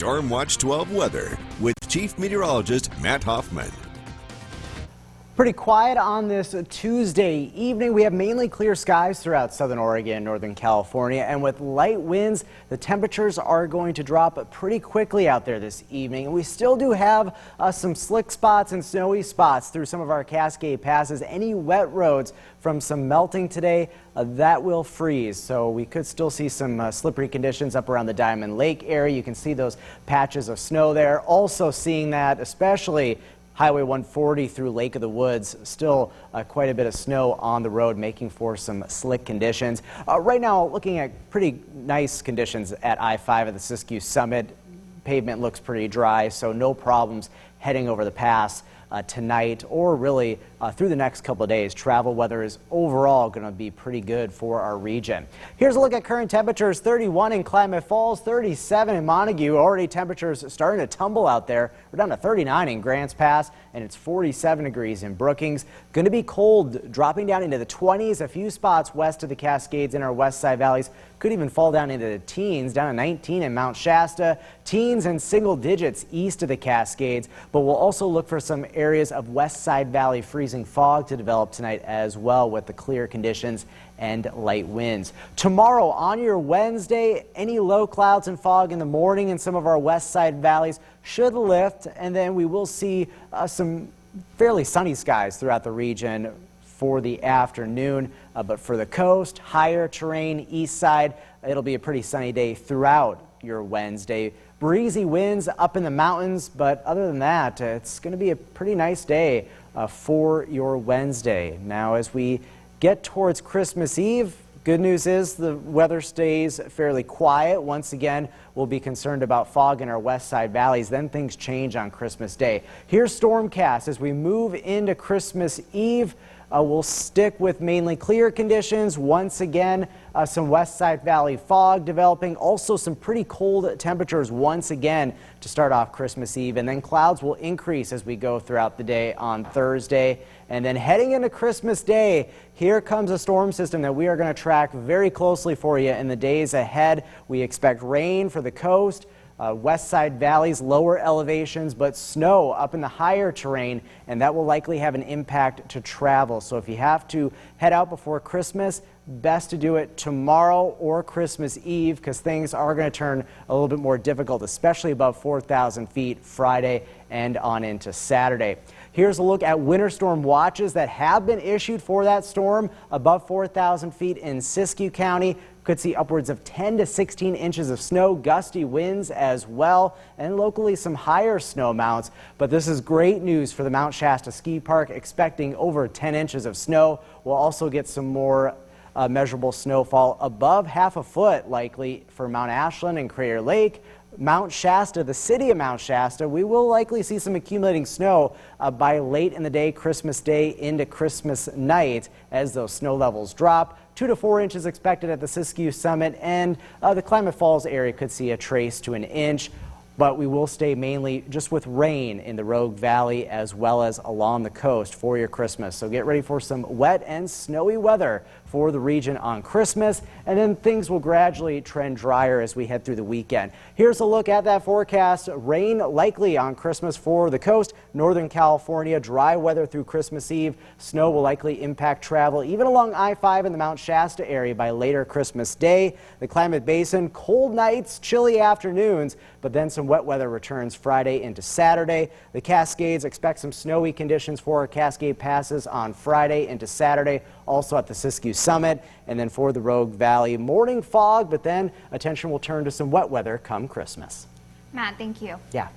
Storm Watch 12 weather with Chief Meteorologist Matt Hoffman. Pretty quiet on this Tuesday evening. We have mainly clear skies throughout southern Oregon and northern California, and with light winds, the temperatures are going to drop pretty quickly out there this evening. And we still do have some slick spots and snowy spots through some of our Cascade passes. Any wet roads from some melting today, that will freeze. So we could still see some slippery conditions up around the Diamond Lake area. You can see those patches of snow there. Also seeing that, especially Highway 140 through Lake of the Woods, still quite a bit of snow on the road, making for some slick conditions. Right now, looking at pretty nice conditions at I-5 at the Siskiyou Summit. Pavement looks pretty dry, so no problems heading over the pass tonight or really through the next couple of days. Travel weather is overall going to be pretty good for our region. Here's a look at current temperatures. 31 in Klamath Falls, 37 in Montague. Already temperatures starting to tumble out there. We're down to 39 in Grants Pass, and it's 47 degrees in Brookings. Going to be cold, dropping down into the 20s. A few spots west of the Cascades in our west side valleys could even fall down into the teens, down to 19 in Mount Shasta, teens and single digits east of the Cascades. But we'll also look for some areas of west side valley freezing fog to develop tonight as well, with the clear conditions and light winds. Tomorrow on your Wednesday, any low clouds and fog in the morning in some of our west side valleys should lift, and then we will see some fairly sunny skies throughout the region for the afternoon. But for the coast, higher terrain, east side, it'll be a pretty sunny day throughout your Wednesday. Breezy winds up in the mountains, but other than that, it's going to be a pretty nice day for your Wednesday. Now, as we get towards Christmas Eve, good news is the weather stays fairly quiet. Once again, we'll be concerned about fog in our west side valleys. Then things change on Christmas Day. Here's Stormcast as we move into Christmas Eve. We'll stick with mainly clear conditions. Once again, some west side valley fog developing. Also some pretty cold temperatures once again to start off Christmas Eve. And then clouds will increase as we go throughout the day on Thursday. And then heading into Christmas Day, here comes a storm system that we are going to track very closely for you in the days ahead. We expect rain for the coast. West side valleys, lower elevations, but snow up in the higher terrain, and that will likely have an impact to travel. So if you have to head out before Christmas, best to do it tomorrow or Christmas Eve, because things are going to turn a little bit more difficult, especially above 4,000 feet Friday and on into Saturday. Here's a look at winter storm watches that have been issued for that storm above 4,000 feet in Siskiyou County. Could see upwards of 10 to 16 inches of snow, gusty winds as well, and locally some higher snow mounts. But this is great news for the Mount Shasta Ski Park, expecting over 10 inches of snow. We'll also get some more measurable snowfall above half a foot likely for Mount Ashland and Crater Lake. Mount Shasta, the city of Mount Shasta, we will likely see some accumulating snow by late in the day, Christmas Day into Christmas night, as those snow levels drop. 2 to 4 inches expected at the Siskiyou Summit, and the Klamath Falls area could see a trace to an inch. But we will stay mainly just with rain in the Rogue Valley as well as along the coast for your Christmas. So get ready for some wet and snowy weather for the region on Christmas, and then things will gradually trend drier as we head through the weekend. Here's a look at that forecast. Rain likely on Christmas for the coast, Northern California, dry weather through Christmas Eve. Snow will likely impact travel even along I-5 in the Mount Shasta area by later Christmas Day. The Klamath Basin, cold nights, chilly afternoons, but then some wet weather returns Friday into Saturday. The Cascades, expect some snowy conditions for our Cascade passes on Friday into Saturday, also at the Siskiyou Summit. And then for the Rogue Valley, morning fog, but then attention will turn to some wet weather come Christmas. Matt, thank you. Yeah.